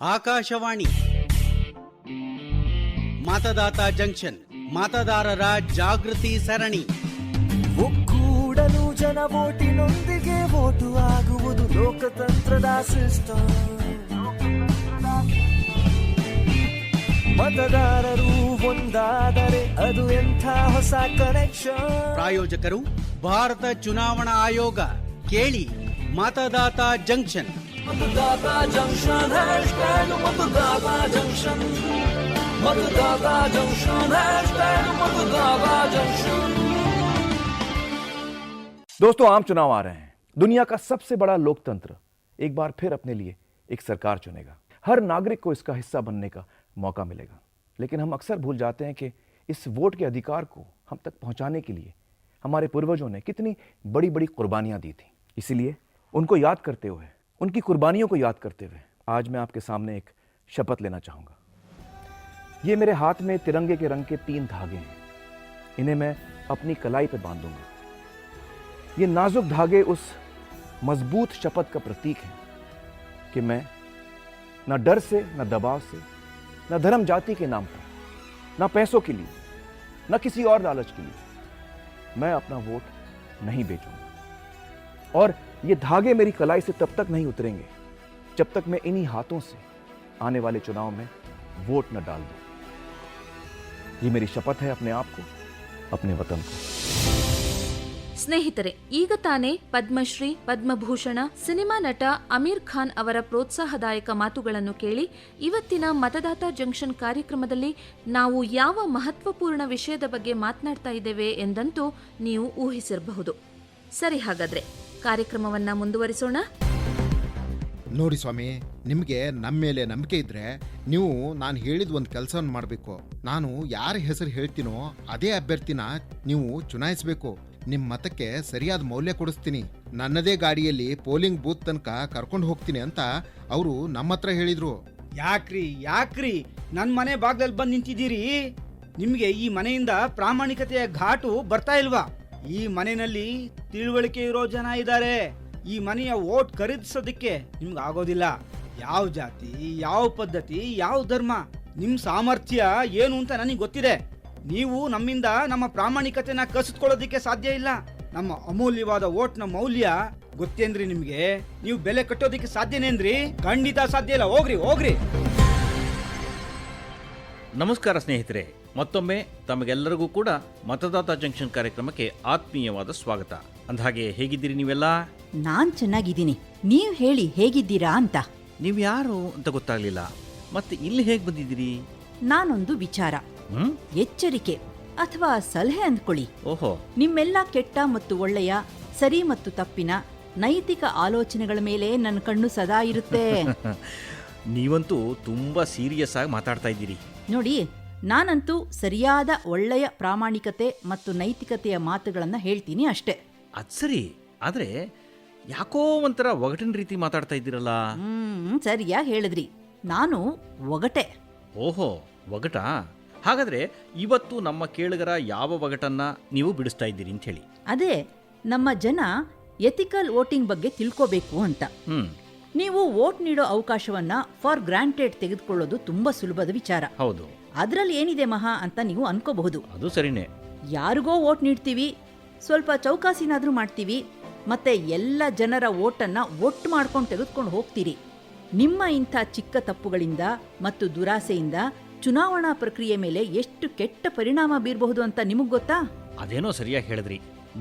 Akashvani ಮತದಾತ junction, ಮತದಾರರ ಜಾಗೃತಿ ಸರಣಿ. ಒಕ್ಕೂಡಲು ಜನ ವೋಟಿನೊಂದಿಗೆ ವೋಟು ಆಗುವುದು ಲೋಕತಂತ್ರದ ಸಿಸ್ಟಮ್. ಮತದಾರರು ಒಂದಾದರೆ ಅದು ಎಂಥ ಹೊಸ ಕನೆಕ್ಷನ್. ಪ್ರಾಯೋಜಕರು ಭಾರತ ಚುನಾವಣಾ ಆಯೋಗ. ಕೇಳಿ ಮತದಾತ ಜಂಕ್ಷನ್. ಮತದಾತ ಜಂಕ್ಷನ್ ಹ್ಯಾಶ್ಟ್ಯಾಗ್ ಮತದಾತ ಜಂಕ್ಷನ್. मतदाता जंक्शन हैशटैग मतदाता जंक्शन. दोस्तों, आम चुनाव आ रहे हैं. दुनिया का सबसे बड़ा लोकतंत्र एक बार फिर अपने लिए एक सरकार चुनेगा. हर नागरिक को इसका हिस्सा बनने का मौका मिलेगा. लेकिन हम अक्सर भूल जाते हैं कि इस वोट के अधिकार को हम तक पहुंचाने के लिए हमारे पूर्वजों ने कितनी बड़ी बड़ी कुर्बानियां दी थी. इसीलिए उनको याद करते हुए, उनकी कुर्बानियों को याद करते हुए आज मैं आपके सामने एक शपथ लेना चाहूंगा. ये मेरे हाथ में तिरंगे के रंग के 3 धागे हैं. इन्हें मैं अपनी कलाई पे बांधूंगा. ये नाजुक धागे उस मजबूत शपथ का प्रतीक हैं कि मैं न डर से, न दबाव से, न धर्म जाति के नाम पर, न पैसों के लिए, न किसी और लालच के लिए मैं अपना वोट नहीं बेचूंगा. और ये धागे मेरी कलाई से तब तक नहीं उतरेंगे जब तक मैं इन्हीं हाथों से आने वाले चुनाव में वोट न डाल दूं. ये मेरी शपथ है अपने आप को, अपने वतन को. ಸ್ನೇಹಿತರೆ, ಈಗ ತಾನೇ ಪದ್ಮಶ್ರೀ, ಪದ್ಮಭೂಷಣ ಸಿನಿಮಾ ನಟ ಅಮೀರ್ ಖಾನ್ ಅವರ ಪ್ರೋತ್ಸಾಹದಾಯಕ ಮಾತುಗಳನ್ನು ಕೇಳಿ ಇವತ್ತಿನ ಮತದಾತ ಜಂಕ್ಷನ್ ಕಾರ್ಯಕ್ರಮದಲ್ಲಿ ನಾವು ಯಾವ ಮಹತ್ವಪೂರ್ಣ ವಿಷಯದ ಬಗ್ಗೆ ಮಾತನಾಡ್ತಾ ಇದ್ದೇವೆ ಎಂದಂತೂ ನೀವು ಊಹಿಸಿರಬಹುದು. ಸರಿ, ಹಾಗಾದ್ರೆ ಕಾರ್ಯಕ್ರಮವನ್ನ ಮುಂದುವರಿಸೋಣ. ನೋಡಿ ಸ್ವಾಮಿ, ನಿಮಗೆ ನಮ್ಮ ಮೇಲೆ ನಂಬಿಕೆ ಇದ್ರೆ ನೀವು ನಾನು ಹೇಳಿದ ಒಂದು ಕೆಲಸವನ್ನು ಮಾಡಬೇಕು. ನಾನು ಯಾರ ಹೆಸರು ಹೇಳ್ತೀನೋ ಅದೇ ಅಭ್ಯರ್ಥಿನ ನೀವು ಚುನಾಯಿಸಬೇಕು. ನಿಮ್ಮ ಮತಕ್ಕೆ ಸರಿಯಾದ ಮೌಲ್ಯ ಕೊಡಿಸ್ತೀನಿ. ನನ್ನದೇ ಗಾಡಿಯಲ್ಲಿ ಪೋಲಿಂಗ್ ಬೂತ್ ತನಕ ಕರ್ಕೊಂಡು ಹೋಗ್ತೀನಿ ಅಂತ ಅವರು ನಮ್ಮ ಹತ್ರ ಹೇಳಿದ್ರು. ಯಾಕ್ರಿ ನನ್ನ ಮನೆ ಬಾಗ್ಲಲ್ಲಿ ಬಂದು ನಿಂತಿದ್ದೀರಿ? ನಿಮ್ಗೆ ಈ ಮನೆಯಿಂದ ಪ್ರಾಮಾಣಿಕತೆಯ ಘಾಟು ಬರ್ತಾ ಇಲ್ವಾ? ಈ ಮನೆಯಲ್ಲಿ ತಿಳುವಳಿಕೆ ಇರೋ ಜನ ಇದ್ದಾರೆ. ಈ ಮನೆಯ ವೋಟ್ ಖರೀದಿಸೋದಕ್ಕೆ ನಿಮ್ಗೆ ಆಗೋದಿಲ್ಲ. ಯಾವ ಜಾತಿ, ಯಾವ ಪದ್ಧತಿ, ಯಾವ ಧರ್ಮ, ನಿಮ್ ಸಾಮರ್ಥ್ಯ ಏನು ಅಂತ ನನಗೆ ಗೊತ್ತಿದೆ. ನೀವು ನಮ್ಮಿಂದ ನಮ್ಮ ಪ್ರಾಮಾಣಿಕತೆನ ಕಸಿದ್ಕೊಳ್ಳೋದಿಕ್ಕೆ ಸಾಧ್ಯ ಇಲ್ಲ. ನಮ್ಮ ಅಮೂಲ್ಯವಾದ ವೋಟ್ನ ಮೌಲ್ಯ ಗೊತ್ತೇನ್ರಿ ನಿಮ್ಗೆ? ನೀವು ಬೆಲೆ ಕಟ್ಟೋದಿಕ್ಕೆ ಸಾಧ್ಯನೇನ್ರಿ? ಖಂಡಿತ ಸಾಧ್ಯ ಇಲ್ಲ. ಹೋಗ್ರಿ. ನಮಸ್ಕಾರ ಸ್ನೇಹಿತರೆ, ಮತ್ತೊಮ್ಮೆ ತಮಗೆಲ್ಲರಿಗೂ ಕೂಡ ಮತದಾತ ಜಂಕ್ಷನ್ ಕಾರ್ಯಕ್ರಮಕ್ಕೆ ಆತ್ಮೀಯವಾದ ಸ್ವಾಗತ. ಅಂದಹಾಗೆ ಹೇಗಿದ್ದೀರಿ ನೀವೆಲ್ಲ? ನಾನ್ ಚೆನ್ನಾಗಿದ್ದೀನಿ. ನೀವು ಹೇಳಿ ಹೇಗಿದ್ದೀರಾ ಅಂತ. ನೀವು ಯಾರು ಅಂತ ಗೊತ್ತಾಗ್ಲಿಲ್ಲ. ಮತ್ತೆ ಇಲ್ಲಿ ಹೇಗೆ ಬಂದಿದ್ದೀರಿ? ನಾನೊಂದು ವಿಚಾರ, ಎಚ್ಚರಿಕೆ ಅಥವಾ ಸಲಹೆ ಅಂದ್ಕೊಳ್ಳಿ. ಓಹೋ. ನಿಮ್ಮೆಲ್ಲ ಕೆಟ್ಟ ಮತ್ತು ಒಳ್ಳೆಯ, ಸರಿ ಮತ್ತು ತಪ್ಪಿನ ನೈತಿಕ ಆಲೋಚನೆಗಳ ಮೇಲೆ ನನ್ನ ಕಣ್ಣು ಸದಾ ಇರುತ್ತೆ. ನೀವಂತೂ ತುಂಬಾ ಸೀರಿಯಸ್ ಆಗಿ ಮಾತಾಡ್ತಾ ಇದ್ದೀರಿ. ನೋಡಿ, ನಾನಂತೂ ಸರಿಯಾದ ಒಳ್ಳೆಯ ಪ್ರಾಮಾಣಿಕತೆ ಮತ್ತು ನೈತಿಕತೆಯ ಮಾತುಗಳನ್ನ ಹೇಳ್ತೀನಿ ಅಷ್ಟೇ. ಅದ್ ಸರಿ, ಆದ್ರೆ ಯಾಕೋ ಒಂಥರ ಒಗಟಿನ ರೀತಿ ಮಾತಾಡ್ತಾ ಇದ್ದೀರಲ್ಲ? ಸರಿಯಾಗಿ ಹೇಳಿದ್ರಿ, ನಾನು ಒಗಟೆ. ಓಹೋ, ಒಗಟ. ಹಾಗಾದ್ರೆ ಇವತ್ತು ನಮ್ಮ ಕೇಳುಗರ ಯಾವ ಒಗಟನ್ನ ನೀವು ಬಿಡಿಸ್ತಾ ಇದ್ದೀರಿ ಅಂತ ಹೇಳಿ? ಅದೇ, ನಮ್ಮ ಜನ ಎಥಿಕಲ್ ವೋಟಿಂಗ್ ಬಗ್ಗೆ ತಿಳ್ಕೋಬೇಕು ಅಂತ. ನೀವು ವೋಟ್ ನೀಡೋ ಅವಕಾಶವನ್ನ ಫಾರ್ ಗ್ರಾಂಟೆಡ್ ತೆಗೆದುಕೊಳ್ಳೋದು ತುಂಬಾ ಸುಲಭದ ವಿಚಾರ. ಹೌದು. ಅದ್ರಲ್ಲಿ ಏನಿದೆ ಮಹಾ ಅಂತ ನೀವು ಅನ್ಕೋಬಹುದು. ಅದು ಸರಿನೇ. ಯಾರಿಗೋ ವೋಟ್ ನೀಡ್ತೀವಿ, ಸ್ವಲ್ಪ ಚೌಕಾಸಿನಾದ್ರೂ ಮಾಡ್ತೀವಿ, ಮತ್ತೆ ಎಲ್ಲ ಜನರ ವೋಟನ್ನ ಒಟ್ಟು ಮಾಡ್ಕೊಂಡು ತೆಗೆದುಕೊಂಡು ಹೋಗ್ತೀರಿ. ನಿಮ್ಮ ಇಂಥ ಚಿಕ್ಕ ತಪ್ಪುಗಳಿಂದ ಮತ್ತು ದುರಾಸೆಯಿಂದ ಚುನಾವಣಾ ಪ್ರಕ್ರಿಯೆ ಮೇಲೆ ಎಷ್ಟು ಕೆಟ್ಟ ಪರಿಣಾಮ ಬೀರಬಹುದು ಅಂತ ನಿಮಗ್ ಗೊತ್ತಾ? ಅದೇನೋ ಸರಿಯಾಗಿ ಹೇಳಿದ್ರಿ.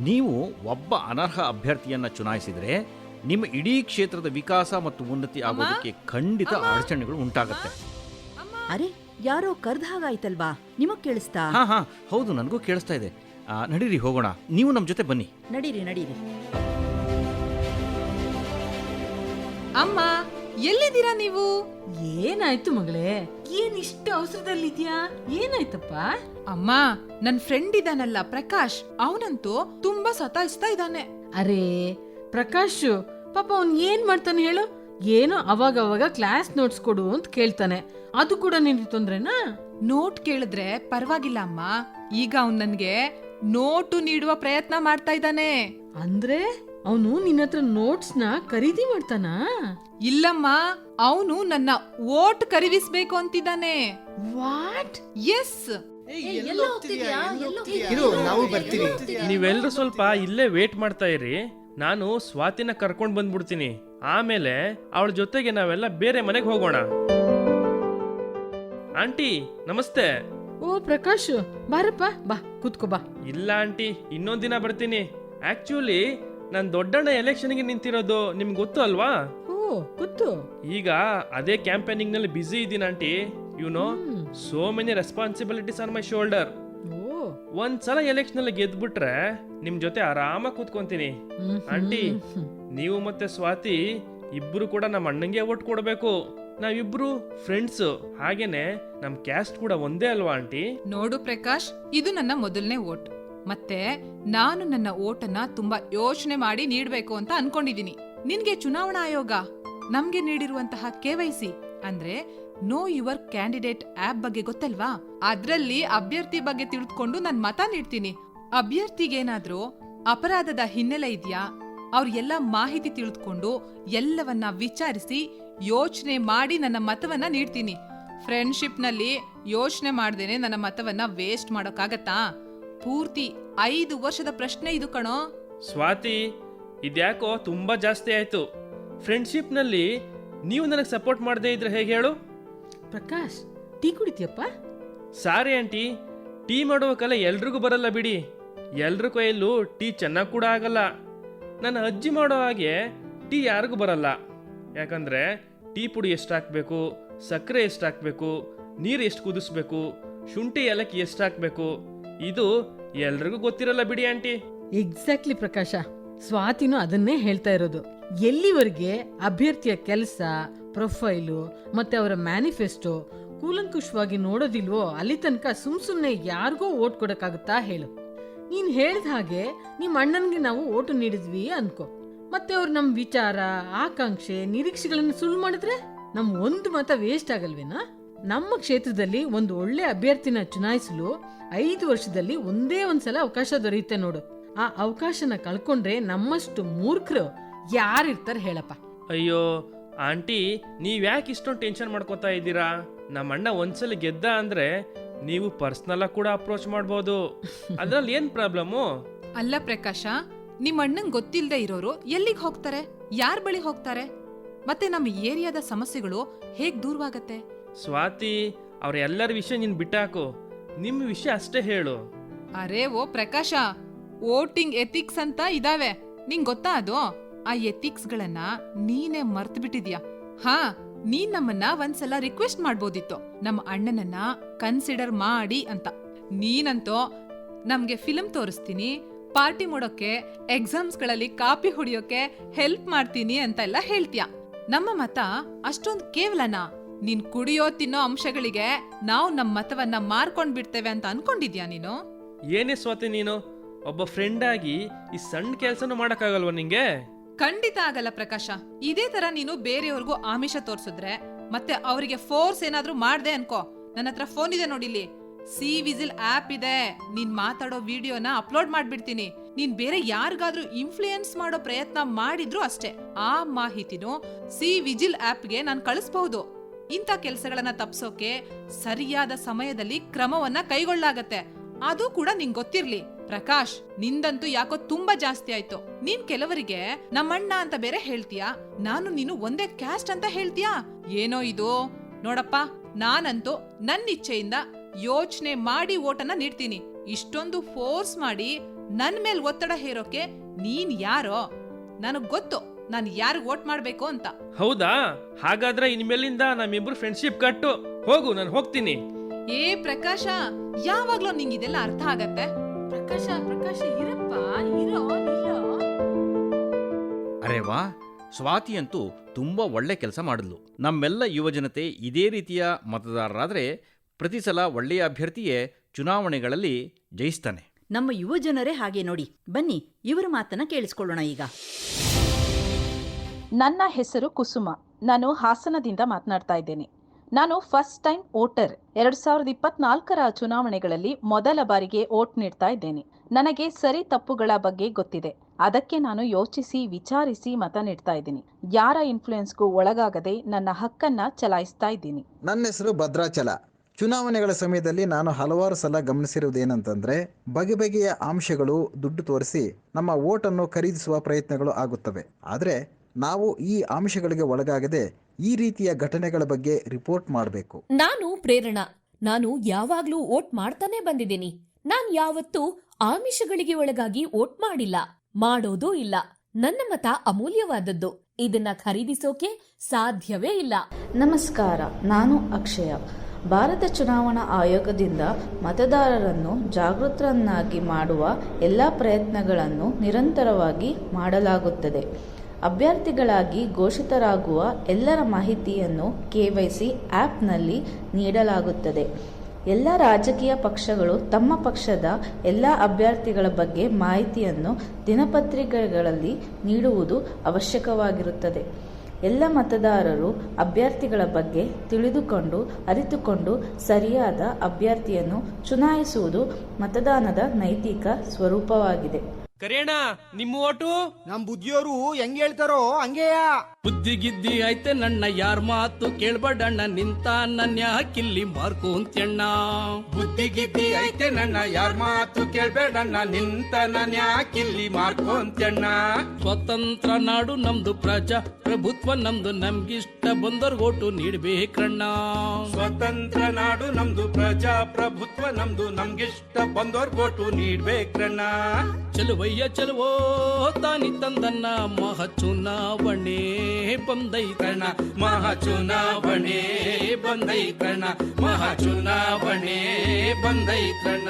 ನೀವು ಒಬ್ಬ ಅನರ್ಹ ಅಭ್ಯರ್ಥಿಯನ್ನ ಚುನಾಯಿಸಿದ್ರೆ ನಿಮ್ಮ ಇಡೀ ಕ್ಷೇತ್ರದ ವಿಕಾಸ ಮತ್ತು ಉನ್ನತಿ ಆಗೋದಕ್ಕೆ ಖಂಡಿತ ಅಡಚಣೆಗಳು ಉಂಟಾಗುತ್ತೆ. ಅರೆ, ಯಾರೋ ಕರ್ದ ಹಾಗಾಯ್ತಲ್ವಾ? ನಿಮಗ್ ಕೇಳಿಸ್ತಾ? ಹಾ, ಹೌದು, ನನಗೂ ಕೇಳಿಸ್ತಾ ಇದೆ. ನಡೀರಿ, ಹೋಗೋಣ. ನೀವು ನಮ್ಮ ಜೊತೆ ಬನ್ನಿ. ನಡೀರಿ. ಅಮ್ಮ, ಎಲ್ಲಿದ್ದೀರಾ ನೀವು? ಏನಾಯ್ತು ಮಗಳೇ? ಏನ್ ಇಷ್ಟು ಅವಸರದಲ್ಲಿದ್ಯಾ? ಏನಾಯ್ತಪ್ಪ? ಅಮ್ಮ, ನನ್ ಫ್ರೆಂಡ್ ಇದಾನಲ್ಲ ಪ್ರಕಾಶ್, ಅವನಂತೂ ತುಂಬಾ ಸತಾಯಿಸ್ತಾ ಇದ್ದಾನೆ. ಅರೇ ಪ್ರಕಾಶ್, ಪಾಪ ಅವ್ನ್ ಏನ್ ಮಾಡ್ತಾನೆ ಹೇಳು? ಏನೋ ಅವಾಗ ಕ್ಲಾಸ್ ನೋಟ್ಸ್ ಕೊಡು ಅಂತ ಕೇಳ್ತಾನೆ. ಅದು ಕೂಡ ನಿನ್ಗೆ ತೊಂದ್ರೆನಾ? ನೋಟ್ ಕೇಳಿದ್ರೆ ಪರವಾಗಿಲ್ಲ ಅಮ್ಮ, ಈಗ ಅವ್ನ್ ನನ್ಗೆ ನೋಟು ನೀಡುವ ಪ್ರಯತ್ನ ಮಾಡ್ತಾ ಇದ್ದಾನೆ. ಅಂದ್ರೆ ಅವನು ನಿನ್ನ ಹತ್ರ ನೋಟ್ಸ್ನ ಖರೀದಿ ಮಾಡ್ತಾನಾ? ಇಲ್ಲಮ್ಮ, ಅವನು ನನ್ನ ಓಟ್ ಖರೀದಿಸ್ಬೇಕು ಅಂತಿದ್ದಾನೆ. ವಾಟ್? ಎಸ್. ಇರು, ನಾವು ಬರ್ತೀವಿ. ನೀವೆಲ್ಲರೂ ಸ್ವಲ್ಪ ಇಲ್ಲೇ ವೇಟ್ ಮಾಡ್ತಾ ಇರಿ. ನಾನು ಸ್ವಾತಿನ ಕರ್ಕೊಂಡ್ ಬಂದ್ಬಿಡ್ತೀನಿ. ಆಮೇಲೆ ಅವಳ ಜೊತೆಗೆ ನಾವೆಲ್ಲ ಬೇರೆ ಮನೆಗೆ ಹೋಗೋಣ. ಆಂಟಿ ನಮಸ್ತೆ. ಓ ಪ್ರಕಾಶ್, ಬಾರಪ್ಪ, ಬಾ ಕೂತ್ಕೋ ಬಾ. ಇಲ್ಲ ಆಂಟಿ, ಇನ್ನೊಂದ್ ದಿನ ಬರ್ತೀನಿ. ಆಕ್ಚುಲಿ ನಾನು ದೊಡ್ಡಣ್ಣ ಎಲೆಕ್ಷನ್ಗೆ ನಿಂತಿರೋದು ನಿಮ್ಗೆ ಗೊತ್ತು ಅಲ್ವಾ? ಓ ಗೊತ್ತು. ಈಗ ಅದೇ ಕ್ಯಾಂಪೇನಿಂಗ್ ನಲ್ಲಿ ಬಿಸಿ ಇದ್ದೀನಿ aunty. You know, so many responsibilities on my shoulder. ಒಂದ್ಸಲ ಎಲೆಕ್ಷನ್ ಅಲ್ಲಿ ಗೆದ್ಬಿಟ್ರೆ ನಿಮ್ ಜೊತೆ ಆರಾಮಾಗಿ ಕೂತ್ಕೊಂತೀನಿ. ಆಂಟಿ, ನೀವು ಮತ್ತೆ ಸ್ವಾತಿ ಇಬ್ರು ಕೂಡ ನಮ್ಮ ಅಣ್ಣಂಗೆ ಓಟ್ ಕೊಡ್ಬೇಕು. ನಾವಿಬ್ರು ಫ್ರೆಂಡ್ಸ್, ಹಾಗೇನೆ ನಮ್ ಕ್ಯಾಸ್ಟ್ ಕೂಡ ಒಂದೇ ಅಲ್ವಾ ಆಂಟಿ? ನೋಡು ಪ್ರಕಾಶ್, ಇದು ನನ್ನ ಮೊದಲನೇ ಓಟ್. ಮತ್ತೆ ನಾನು ನನ್ನ ಓಟನ್ನ ತುಂಬಾ ಯೋಚನೆ ಮಾಡಿ ನೀಡ್ಬೇಕು ಅಂತ ಅನ್ಕೊಂಡಿದೀನಿ. ನಿನ್ಗೆ ಚುನಾವಣಾ ಆಯೋಗ ನಮ್ಗೆ ನೀಡಿರುವಂತಹ KYC ಅಂದ್ರೆ ನೋ ಯುವರ್ ಕ್ಯಾಂಡಿಡೇಟ್ ಆಪ್ ಬಗ್ಗೆ ಗೊತ್ತಲ್ವಾ? ಅದ್ರಲ್ಲಿ ಅಭ್ಯರ್ಥಿ ಬಗ್ಗೆ ತಿಳಿದುಕೊಂಡು ನಾನ್ ಮತ ನೀಡ್ತೀನಿ. ಅಭ್ಯರ್ಥಿಗೇನಾದ್ರೂ ಅಪರಾಧದ ಹಿನ್ನೆಲೆ ಇದೆಯಾ, ಅವ್ರ ಎಲ್ಲ ಮಾಹಿತಿ ತಿಳಿದುಕೊಂಡು ಎಲ್ಲವನ್ನ ವಿಚಾರಿಸಿ ಯೋಚನೆ ಮಾಡಿ ನನ್ನ ಮತವನ್ನ ನೀಡ್ತೀನಿ. ಫ್ರೆಂಡ್ಶಿಪ್ ನಲ್ಲಿ ಯೋಚನೆ ಮಾಡ್ದೇನೆ ನನ್ನ ಮತವನ್ನ ವೇಸ್ಟ್ ಮಾಡೋಕ್ಕಾಗತ್ತಾ? ಪೂರ್ತಿ 5 ವರ್ಷದ ಪ್ರಶ್ನೆ ಇದು ಕಣೋ. ಸ್ವಾತಿ, ಇದ್ಯಾಕೋ ತುಂಬಾ ಜಾಸ್ತಿ ಆಯ್ತು. ಫ್ರೆಂಡ್ಶಿಪ್ ನಲ್ಲಿ ನೀವು ನನಗೆ ಸಪೋರ್ಟ್ ಮಾಡದೇ ಇದ್ರೆ ಹೇಗೆ ಹೇಳು? ಪ್ರಕಾಶ್, ಟೀ ಕುಡಿತೀಯಪ್ಪ? ಸಾರಿ ಆಂಟಿ, ಟೀ ಮಾಡುವ ಕಲೆ ಎಲ್ರಿಗೂ ಬರಲ್ಲ ಬಿಡಿ. ಎಲ್ರ ಕೈಯಲ್ಲೂ ಟೀ ಚೆನ್ನಾಗಿ ಕೂಡ ಆಗಲ್ಲ. ನನ್ನ ಅಜ್ಜಿ ಮಾಡೋ ಹಾಗೆ ಟೀ ಯಾರಿಗೂ ಬರಲ್ಲ. ಯಾಕಂದ್ರೆ ಟೀ ಪುಡಿ ಎಷ್ಟು ಹಾಕ್ಬೇಕು, ಸಕ್ಕರೆ ಎಷ್ಟು ಹಾಕ್ಬೇಕು, ನೀರು ಎಷ್ಟು ಕುದಿಸ್ಬೇಕು, ಶುಂಠಿ ಏಲಕ್ಕಿ ಎಷ್ಟು ಹಾಕ್ಬೇಕು, ಇದು ಎಲ್ರಿಗೂ ಗೊತ್ತಿರಲ್ಲ ಬಿಡಿ ಆಂಟಿ. ಎಕ್ಸಾಕ್ಟ್ಲಿ ಪ್ರಕಾಶ, ಸ್ವಾತಿನೂ ಅದನ್ನೇ ಹೇಳ್ತಾ ಇರೋದು. ಎಲ್ಲಿವರೆಗೆ ಅಭ್ಯರ್ಥಿಯ ಕೆಲಸ, ಪ್ರೊಫೈಲು ಮತ್ತೆ ಅವರ ಮ್ಯಾನಿಫೆಸ್ಟೋ ಕೂಲಂಕುಷವಾಗಿ ನೋಡೋದಿಲ್ವೋ ಅಲ್ಲಿ ತನಕ ಸುಮ್ನೆ ಯಾರಿಗೋ ಓಟ್ ಕೊಡಕ್ಕಾಗುತ್ತಾ ಹೇಳು? ನೀನ್ ಹೇಳ್ದ ಹಾಗೆ ನಿಮ್ಮ ಅಣ್ಣನ್ಗೆ ನಾವು ಓಟು ನೀಡಿದ್ವಿ ಅನ್ಕೋ, ಮತ್ತೆ ಅವ್ರು ನಮ್ ವಿಚಾರ, ಆಕಾಂಕ್ಷೆ, ನಿರೀಕ್ಷೆಗಳನ್ನು ಸುಳ್ಳು ಮಾಡಿದ್ರೆ ನಮ್ ಒಂದು ಮತ ವೇಸ್ಟ್ ಆಗಲ್ವೇನಾ? ನಮ್ಮ ಕ್ಷೇತ್ರದಲ್ಲಿ ಒಂದು ಒಳ್ಳೆ ಅಭ್ಯರ್ಥಿನ ಚುನಾಯಿಸಲು 5 ವರ್ಷದಲ್ಲಿ ಒಂದೇ ಒಂದ್ಸಲ ಅವಕಾಶ ದೊರೆಯುತ್ತೆ ನೋಡು. ಆ ಅವಕಾಶನ ಕಳ್ಕೊಂಡ್ರೆ ನಮ್ಮಷ್ಟು ಮೂರ್ಖರು ಯಾರಿರ್ತಾರೆ ಹೇಳಪ್ಪ? ಅಯ್ಯೋ ಆಂಟಿ, ನೀವ್ಯಾಕೆ ಇಷ್ಟೊಂದು ಟೆನ್ಷನ್ ಮಾಡ್ಕೋತಾ ಇದ್ದೀರಾ? ನಮ್ಮ ಅಣ್ಣ ಒಂದ್ಸಲ ಗೆದ್ದ ಅಂದ್ರೆ ನೀವು ಪರ್ಸನಲ್ ಆಗಿ ಕೂಡ ಅಪ್ರೋಚ್ ಮಾಡ್ಬೋದು. ಅದ್ರಲ್ಲಿ ಏನ್ ಪ್ರಾಬ್ಲಮ್ಮು? ಅಲ್ಲ ಪ್ರಕಾಶ, ನಿಮ್ಮ ಅಣ್ಣಂಗ್ ಗೊತ್ತಿಲ್ಲದೆ ಇರೋರು ಎಲ್ಲಿಗೆ ಹೋಗ್ತಾರೆ, ಯಾರ್ ಬಳಿ ಹೋಗ್ತಾರೆ? ಮತ್ತೆ ನಮ್ಮ ಏರಿಯಾದ ಸಮಸ್ಯೆಗಳು ಹೇಗ್ ದೂರವಾಗತ್ತೆ? ಸ್ವಾತಿ, ಅವ್ರ ಎಲ್ಲರ ವಿಷಯ ನೀನ್ ಬಿಟ್ಟಾಕು, ನಿಮ್ಮ ವಿಷಯ ಅಷ್ಟೇ ಹೇಳು. ಅರೇ ಓ ಪ್ರಕಾಶ, ವೋಟಿಂಗ್ ಎಥಿಕ್ಸ್ ಅಂತ ಇದಾವೆ, ನಿಂಗ್ ಗೊತ್ತಾ ಅದು? ಆ ಎಥಿಕ್ಸ್ ಗಳನ್ನ ನೀನೇ ಮರ್ತು ಬಿಟ್ಟಿದ್ಯಾ. ಹಾ, ನೀನ್ ನಮ್ಮನ್ನ ಒಂದ್ಸಲ ರಿಕ್ವೆಸ್ಟ್ ಮಾಡ್ಬೋದಿತ್ತು, ನಮ್ಮ ಅಣ್ಣನನ್ನ ಕನ್ಸಿಡರ್ ಮಾಡಿ ಅಂತ. ನೀನಂತೋ ನಮ್ಗೆ ಫಿಲ್ಮ್ ತೋರಿಸ್ತೀನಿ, ಪಾರ್ಟಿ ಮಾಡೋಕೆ, ಎಕ್ಸಾಮ್ಸ್ ಗಳಲ್ಲಿ ಕಾಪಿ ಹೊಡಿಯೋಕೆ ಹೆಲ್ಪ್ ಮಾಡ್ತೀನಿ ಅಂತ ಎಲ್ಲ ಹೇಳ್ತೀಯ. ನಮ್ಮ ಮತ ಅಷ್ಟೊಂದು ಕೇವಲನಾ? ನೀನ್ ಕುಡಿಯೋ ತಿನ್ನೋ ಅಂಶಗಳಿಗೆ ನಾವು ನಮ್ಮ ಮತವನ್ನ ಮಾರ್ಕೊಂಡ್ ಬಿಡ್ತೇವೆ ಅಂತ ಅನ್ಕೊಂಡಿದ್ಯಾ ನೀನು? ಏನೇ ಸ್ವಾತಿ, ನೀನು ಒಬ್ಬ ಫ್ರೆಂಡ್ ಆಗಿ ಈ ಸಣ್ಣ ಕೆಲ್ಸನೂ ಮಾಡಕ್ಕಾಗಲ್ವಾ ನಿಂಗೆ? ಖಂಡಿತ ಆಗಲ್ಲ ಪ್ರಕಾಶ. ಇದೇ ತರ ನೀನು ಬೇರೆಯವ್ರಿಗೂ ಆಮಿಷ ತೋರ್ಸಿದ್ರೆ ಮತ್ತೆ ಅವರಿಗೆ ಫೋರ್ಸ್ ಏನಾದ್ರೂ ಮಾಡ್ದೆ ಅನ್ಕೋ, ನನ್ನ ಹತ್ರ ಫೋನ್ ಇದೆ ನೋಡಿಲ್ಲಿ, ಸಿ ವಿಜಿಲ್ ಆಪ್ ಇದೆ. ನೀನ್ ಮಾತಾಡೋ ವಿಡಿಯೋನ ಅಪ್ಲೋಡ್ ಮಾಡ್ಬಿಡ್ತೀನಿ. ನೀನ್ ಬೇರೆ ಯಾರಿಗಾದ್ರೂ ಇನ್ಫ್ಲೂಯೆನ್ಸ್ ಮಾಡೋ ಪ್ರಯತ್ನ ಮಾಡಿದ್ರು ಅಷ್ಟೇ, ಆ ಮಾಹಿತಿನೂ ಸಿ ವಿಜಿಲ್ ಆಪ್ಗೆ ನಾನು ಕಳಿಸಬಹುದು. ಇಂಥ ಕೆಲಸಗಳನ್ನ ತಪ್ಸೋಕೆ ಸರಿಯಾದ ಸಮಯದಲ್ಲಿ ಕ್ರಮವನ್ನ ಕೈಗೊಳ್ಳಾಗತ್ತೆ. ಅದು ಕೂಡ ನಿಂಗ್ ಗೊತ್ತಿರ್ಲಿ. ಪ್ರಕಾಶ್, ನಿಂದಂತೂ ಯಾಕೋ ತುಂಬಾ ಜಾಸ್ತಿ ಆಯ್ತು. ನೀನ್ ಕೆಲವರಿಗೆ ನಮ್ಮಣ್ಣ ಅಂತ ಬೇರೆ ಹೇಳ್ತೀಯಾ, ನಾನು ನೀನು ಒಂದೇ ಕ್ಯಾಸ್ಟ್ ಅಂತ ಹೇಳ್ತೀಯಾ? ಏನೋ ಇದು ನೋಡಪ್ಪ, ನಾನಂತೂ ನನ್ನ ಇಚ್ಛೆಯಿಂದ ಯೋಚನೆ ಮಾಡಿ ಓಟನ್ನ ನೀಡ್ತೀನಿ. ಇಷ್ಟೊಂದು ಫೋರ್ಸ್ ಮಾಡಿ ನನ್ ಮೇಲ್ ಒತ್ತಡ ಹೇರೋಕೆ ನೀನ್ ಯಾರೋ? ನನಗ್ ಗೊತ್ತು ನಾನು ಯಾರಿಗ್ ವೋಟ್ ಮಾಡ್ಬೇಕು ಅಂತ. ಹೌದಾ? ಹಾಗಾದ್ರೆ ಇನ್ಮೇಲಿಂದ ನಮ್ಮಿಬ್ರು ಫ್ರೆಂಡ್ಶಿಪ್ ಕಟ್ಟು. ಹೋಗು, ನಾನು ಹೋಗ್ತೀನಿ. ಏ ಪ್ರಕಾಶ, ಯಾವಾಗ್ಲೂ ನಿಂಗೆ ಇದೆಲ್ಲ ಅರ್ಥ ಆಗತ್ತೆ? ಪ್ರಕಾಶ, ಪ್ರಕಾಶ ಇರಪ್ಪ, ಇರೋ ನಿಲ್ಲೋ. ಅರೆ ವಾ, ಸ್ವಾತಿ ಅಂತೂ ತುಂಬಾ ಒಳ್ಳೆ ಕೆಲಸ ಮಾಡಿದ್ಲು. ನಮ್ಮೆಲ್ಲ ಯುವಜನತೆ ಇದೇ ರೀತಿಯ ಮತದಾರರಾದ್ರೆ ಪ್ರತಿ ಸಲ ಒಳ್ಳೆಯ ಅಭ್ಯರ್ಥಿಯೇ ಚುನಾವಣೆಗಳಲ್ಲಿ ಜಯಿಸ್ತಾನೆ. ನಮ್ಮ ಯುವ ಜನರೇ ಹಾಗೆ ನೋಡಿ. ಬನ್ನಿ ಇವರ ಮಾತನ್ನ ಕೇಳಿಸ್ಕೊಳ್ಳೋಣ ಈಗ. ನನ್ನ ಹೆಸರು ಕುಸುಮ. ನಾನು ಹಾಸನದಿಂದ ಮಾತನಾಡ್ತಾ ಇದ್ದೇನೆ. ನಾನು ಫಸ್ಟ್ ಟೈಮ್ ವೋಟರ್. 2024ರ ಚುನಾವಣೆಗಳಲ್ಲಿ ಮೊದಲ ಬಾರಿಗೆ ವೋಟ್ ನೀಡ್ತಾ ಇದ್ದೇನೆ. ನನಗೆ ಸರಿ ತಪ್ಪುಗಳ ಬಗ್ಗೆ ಗೊತ್ತಿದೆ. ಅದಕ್ಕೆ ನಾನು ಯೋಚಿಸಿ ವಿಚಾರಿಸಿ ಮತ ನೀಡ್ತಾ ಇದ್ದೀನಿ. ಯಾರ ಇನ್ಫ್ಲೂಯೆನ್ಸ್ಗೂ ಒಳಗಾಗದೆ ನನ್ನ ಹಕ್ಕನ್ನ ಚಲಾಯಿಸ್ತಾ ಇದ್ದೀನಿ. ನನ್ನ ಹೆಸರು ಭದ್ರಾಚಲ. ಚುನಾವಣೆಗಳ ಸಮಯದಲ್ಲಿ ನಾನು ಹಲವಾರು ಸಲ ಗಮನಿಸಿರುವುದೇನಂತಂದ್ರೆ, ಬಗೆ ಬಗೆಯ ಅಂಶಗಳು ದುಡ್ಡು ತೋರಿಸಿ ನಮ್ಮ ವೋಟನ್ನು ಖರೀದಿಸುವ ಪ್ರಯತ್ನಗಳು ಆಗುತ್ತವೆ. ಆದರೆ ನಾವು ಈ ಅಂಶಗಳಿಗೆ ಒಳಗಾಗದೆ ಈ ರೀತಿಯ ಘಟನೆಗಳ ಬಗ್ಗೆ ರಿಪೋರ್ಟ್ ಮಾಡಬೇಕು. ನಾನು ಪ್ರೇರಣಾ. ನಾನು ಯಾವಾಗ್ಲೂ ವೋಟ್ ಮಾಡ್ತಾನೆ ಬಂದಿದ್ದೀನಿ. ನಾನ್ ಯಾವತ್ತೂ ಆಮಿಷಗಳಿಗೆ ಒಳಗಾಗಿ ವೋಟ್ ಮಾಡಿಲ್ಲ, ಮಾಡೋದೂ ಇಲ್ಲ. ನನ್ನ ಮತ ಅಮೂಲ್ಯವಾದದ್ದು. ಇದನ್ನ ಖರೀದಿಸೋಕೆ ಸಾಧ್ಯವೇ ಇಲ್ಲ. ನಮಸ್ಕಾರ, ನಾನು ಅಕ್ಷಯ. ಭಾರತ ಚುನಾವಣಾ ಆಯೋಗದಿಂದ ಮತದಾರರನ್ನು ಜಾಗೃತರನ್ನಾಗಿ ಮಾಡುವ ಎಲ್ಲ ಪ್ರಯತ್ನಗಳನ್ನು ನಿರಂತರವಾಗಿ ಮಾಡಲಾಗುತ್ತದೆ. ಅಭ್ಯರ್ಥಿಗಳಾಗಿ ಘೋಷಿತರಾಗುವ ಎಲ್ಲರ ಮಾಹಿತಿಯನ್ನು KYC ಆ್ಯಪ್ನಲ್ಲಿ ನೀಡಲಾಗುತ್ತದೆ. ಎಲ್ಲ ರಾಜಕೀಯ ಪಕ್ಷಗಳು ತಮ್ಮ ಪಕ್ಷದ ಎಲ್ಲ ಅಭ್ಯರ್ಥಿಗಳ ಬಗ್ಗೆ ಮಾಹಿತಿಯನ್ನು ದಿನಪತ್ರಿಕೆಗಳಲ್ಲಿ ನೀಡುವುದು ಅವಶ್ಯಕವಾಗಿರುತ್ತದೆ. ಎಲ್ಲ ಮತದಾರರು ಅಭ್ಯರ್ಥಿಗಳ ಬಗ್ಗೆ ತಿಳಿದುಕೊಂಡು ಅರಿತುಕೊಂಡು ಸರಿಯಾದ ಅಭ್ಯರ್ಥಿಯನ್ನು ಚುನಾಯಿಸುವುದು ಮತದಾನದ ನೈತಿಕ ಸ್ವರೂಪವಾಗಿದೆ. ಕರೇಣ, ನಿಮ್ಮ ಓಟು ನಮ್ ಬುದ್ಧಿಯೋರು ಹೆಂಗ್ ಹೇಳ್ತಾರೋ ಹಂಗೆಯ. ಬುದ್ಧಿಗಿದ್ದಿ ಐತೆ ನನ್ನ ಯಾರ್ ಮಾತು ಕೇಳ್ಬಡಣ್ಣ, ನಿಂತ ನನ್ನ ಕಿಲ್ಲಿ ಮಾರ್ಕೊಂತ್ಯಣ್ಣ. ಬುದ್ಧಿಗಿದ್ದಿ ಐತೆ ನನ್ನ ಯಾರ್ ಮಾತು ಕೇಳ್ಬೇಡಣ್ಣ, ನಿಂತ ನನ್ನ ಕಿಲ್ಲಿ ಮಾರ್ಕೊಂತ್ಯಣ್ಣ. ಸ್ವತಂತ್ರ ನಾಡು ನಮ್ದು, ಪ್ರಜಾ ಪ್ರಭುತ್ವ ನಮ್ದು, ನಮ್ಗಿಷ್ಟ ಬಂದೋರ್ ಓಟು ನೀಡ್ಬೇಕಣ್ಣ. ಸ್ವತಂತ್ರ ನಾಡು ನಮ್ದು, ಪ್ರಜಾ ಪ್ರಭುತ್ವ ನಮ್ದು, ನಮ್ಗಿಷ್ಟ ಬಂದೋರ್ ಓಟು ನೀಡ್ಬೇಕಣ್ಣ. ಚಲುವಯ್ಯ ಚಲುವೋ ತಾನಿ ತಂದನ್ನ, ಮಹಾ ಚುನಾವಣೆ ಬಂದೈತಣ್ಣ, ಮಹಾ ಚುನಾವಣೆ ಬಂದೈತಣ್ಣ, ಮಹಾ ಚುನಾವಣೆ ಬಂದೈತಣ್ಣ.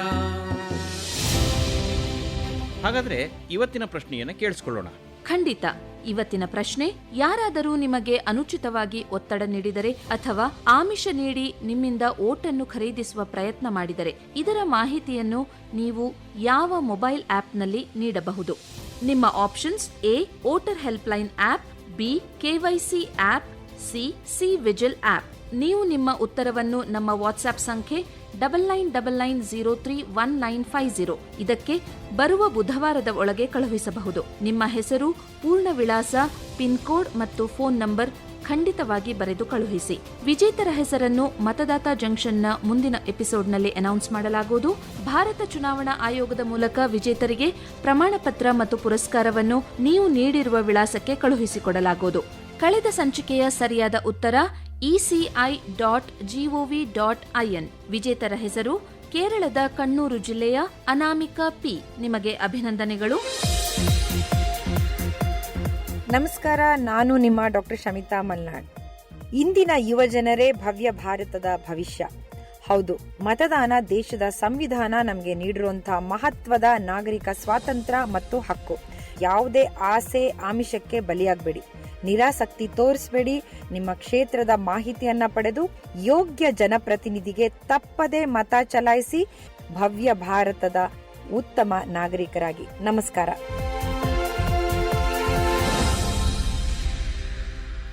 ಹಾಗಾದ್ರೆ ಇವತ್ತಿನ ಪ್ರಶ್ನೆಯನ್ನ ಕೇಳಿಸ್ಕೊಳ್ಳೋಣ. ಖಂಡಿತ. ಇವತ್ತಿನ ಪ್ರಶ್ನೆ: ಯಾರಾದರೂ ನಿಮಗೆ ಅನುಚಿತವಾಗಿ ಒತ್ತಡ ನೀಡಿದರೆ ಅಥವಾ ಆಮಿಷ ನೀಡಿ ನಿಮ್ಮಿಂದ ಓಟನ್ನು ಖರೀದಿಸುವ ಪ್ರಯತ್ನ ಮಾಡಿದರೆ ಇದರ ಮಾಹಿತಿಯನ್ನು ನೀವು ಯಾವ ಮೊಬೈಲ್ ಆಪ್ನಲ್ಲಿ ನೀಡಬಹುದು? ನಿಮ್ಮ options: A voter helpline app, B KYC app, C vigil app. ನೀವು ನಿಮ್ಮ ಉತ್ತರವನ್ನು ನಮ್ಮ ವಾಟ್ಸ್ಆಪ್ ಸಂಖ್ಯೆ 9999031950 ಇದಕ್ಕೆ ಬರುವ ಬುಧವಾರದ ಒಳಗೆ ಕಳುಹಿಸಬಹುದು. ನಿಮ್ಮ ಹೆಸರು, ಪೂರ್ಣ ವಿಳಾಸ, ಪಿನ್ ಕೋಡ್ ಮತ್ತು ಫೋನ್ ನಂಬರ್ ಖಂಡಿತವಾಗಿ ಬರೆದು ಕಳುಹಿಸಿ. ವಿಜೇತರ ಹೆಸರನ್ನು ಮತದಾತ ಜಂಕ್ಷನ್ನ ಮುಂದಿನ ಎಪಿಸೋಡ್ನಲ್ಲಿ ಅನೌನ್ಸ್ ಮಾಡಲಾಗುವುದು. ಭಾರತ ಚುನಾವಣಾ ಆಯೋಗದ ಮೂಲಕ ವಿಜೇತರಿಗೆ ಪ್ರಮಾಣ ಪತ್ರ ಮತ್ತು ಪುರಸ್ಕಾರವನ್ನು ನೀವು ನೀಡಿರುವ ವಿಳಾಸಕ್ಕೆ ಕಳುಹಿಸಿಕೊಡಲಾಗುವುದು. ಕಳೆದ ಸಂಚಿಕೆಯ ಸರಿಯಾದ ಉತ್ತರ ECI.gov.in. ವಿಜೇತರ ಹೆಸರು ಕೇರಳದ ಕಣ್ಣೂರು ಜಿಲ್ಲೆಯ ಅನಾಮಿಕಾ P. ನಿಮಗೆ ಅಭಿನಂದನೆಗಳು. ನಮಸ್ಕಾರ, ನಾನು ನಿಮ್ಮ ಡಾಕ್ಟರ್ ಶಮಿತಾ ಮಲ್ನಾಡ್. ಇಂದಿನ ಯುವಜನರೇ ಭವ್ಯ ಭಾರತದ ಭವಿಷ್ಯ. ಹೌದು, ಮತದಾನ ದೇಶದ ಸಂವಿಧಾನ ನಮಗೆ ನೀಡಿರುವಂತಹ ಮಹತ್ವದ ನಾಗರಿಕ ಸ್ವಾತಂತ್ರ್ಯ ಮತ್ತು ಹಕ್ಕು. ಯಾವುದೇ ಆಸೆ ಆಮಿಷಕ್ಕೆ ಬಲಿಯಾಗಬೇಡಿ, ನಿರಾಸಕ್ತಿ ತೋರಿಸಬೇಡಿ. ನಿಮ್ಮ ಕ್ಷೇತ್ರದ ಮಾಹಿತಿಯನ್ನ ಪಡೆದು ಯೋಗ್ಯ ಜನಪ್ರತಿನಿಧಿಗೆ ತಪ್ಪದೆ ಮತ ಚಲಾಯಿಸಿ ಭವ್ಯ ಭಾರತದ ಉತ್ತಮ ನಾಗರಿಕರಾಗಿ. ನಮಸ್ಕಾರ.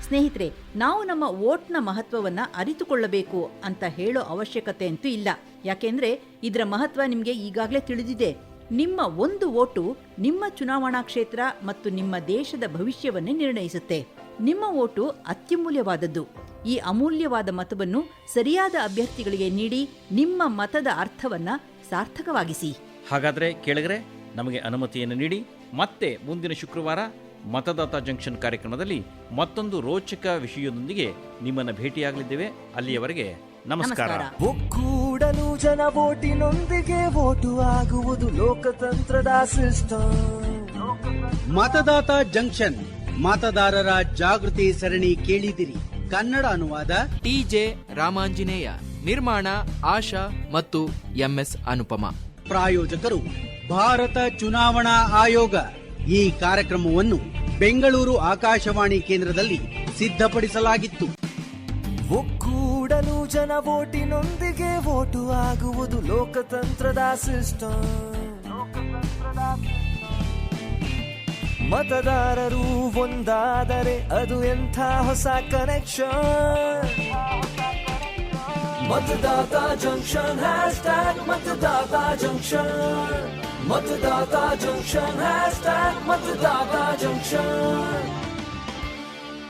ಸ್ನೇಹಿತರೆ, ನಾವು ನಮ್ಮ ವೋಟ್ನ ಮಹತ್ವವನ್ನು ಅರಿತುಕೊಳ್ಳಬೇಕು ಅಂತ ಹೇಳೋ ಅವಶ್ಯಕತೆ ಅಂತೂ ಇಲ್ಲ. ಯಾಕೆಂದ್ರೆ ಇದರ ಮಹತ್ವ ನಿಮಗೆ ಈಗಾಗಲೇ ತಿಳಿದಿದೆ. ನಿಮ್ಮ ಒಂದು ವೋಟು ನಿಮ್ಮ ಚುನಾವಣಾ ಕ್ಷೇತ್ರ ಮತ್ತು ನಿಮ್ಮ ದೇಶದ ಭವಿಷ್ಯವನ್ನೇ ನಿರ್ಣಯಿಸುತ್ತೆ. ನಿಮ್ಮ ವೋಟು ಅತ್ಯಮೂಲ್ಯವಾದದ್ದು. ಈ ಅಮೂಲ್ಯವಾದ ಮತವನ್ನು ಸರಿಯಾದ ಅಭ್ಯರ್ಥಿಗಳಿಗೆ ನೀಡಿ ನಿಮ್ಮ ಮತದ ಅರ್ಥವನ್ನ ಸಾರ್ಥಕವಾಗಿಸಿ. ಹಾಗಾದ್ರೆ ಕೇಳಿದ್ರೆ ನಮಗೆ ಅನುಮತಿಯನ್ನು ನೀಡಿ ಮತ್ತೆ ಮುಂದಿನ ಶುಕ್ರವಾರ ಮತದಾತ ಜಂಕ್ಷನ್ ಕಾರ್ಯಕ್ರಮದಲ್ಲಿ ಮತ್ತೊಂದು ರೋಚಕ ವಿಷಯದೊಂದಿಗೆ ನಿಮ್ಮನ್ನು ಭೇಟಿಯಾಗಲಿದ್ದೇವೆ. ಅಲ್ಲಿಯವರೆಗೆ ನಮಸ್ಕಾರ. ಒಕ್ಕೂಡಲು ಜನ ವೋಟಿನೊಂದಿಗೆ ವೋಟು ಆಗುವುದು ಲೋಕತಂತ್ರದ ಸಿಸ್ಟಮ್. ಮತದಾತ ಜಂಕ್ಷನ್ ಮತದಾರರ ಜಾಗೃತಿ ಸರಣಿ ಕೇಳಿದಿರಿ. ಕನ್ನಡ ಅನುವಾದ TJ ರಾಮಾಂಜನೇಯ, ನಿರ್ಮಾಣ ಆಶಾ ಮತ್ತು MS ಅನುಪಮ. ಪ್ರಾಯೋಜಕರು ಭಾರತ ಚುನಾವಣಾ ಆಯೋಗ. ಈ ಕಾರ್ಯಕ್ರಮವನ್ನು ಬೆಂಗಳೂರು ಆಕಾಶವಾಣಿ ಕೇಂದ್ರದಲ್ಲಿ ಸಿದ್ಧಪಡಿಸಲಾಗಿತ್ತು. ಒಕ್ಕೂಡಲು ಜನ ವೋಟಿನೊಂದಿಗೆ ವೋಟು ಆಗುವುದು ಲೋಕತಂತ್ರದ ಸಿಸ್ಟಮ್. ಮತದಾರರು ಒಂದಾದರೆ ಅದು ಎಂಥ ಹೊಸ ಕನೆಕ್ಷನ್. मतदाता जंक्शन हैशटैग मतदाता जंक्शन, मतदाता जंक्शन हैशटैग मतदाता जंक्शन।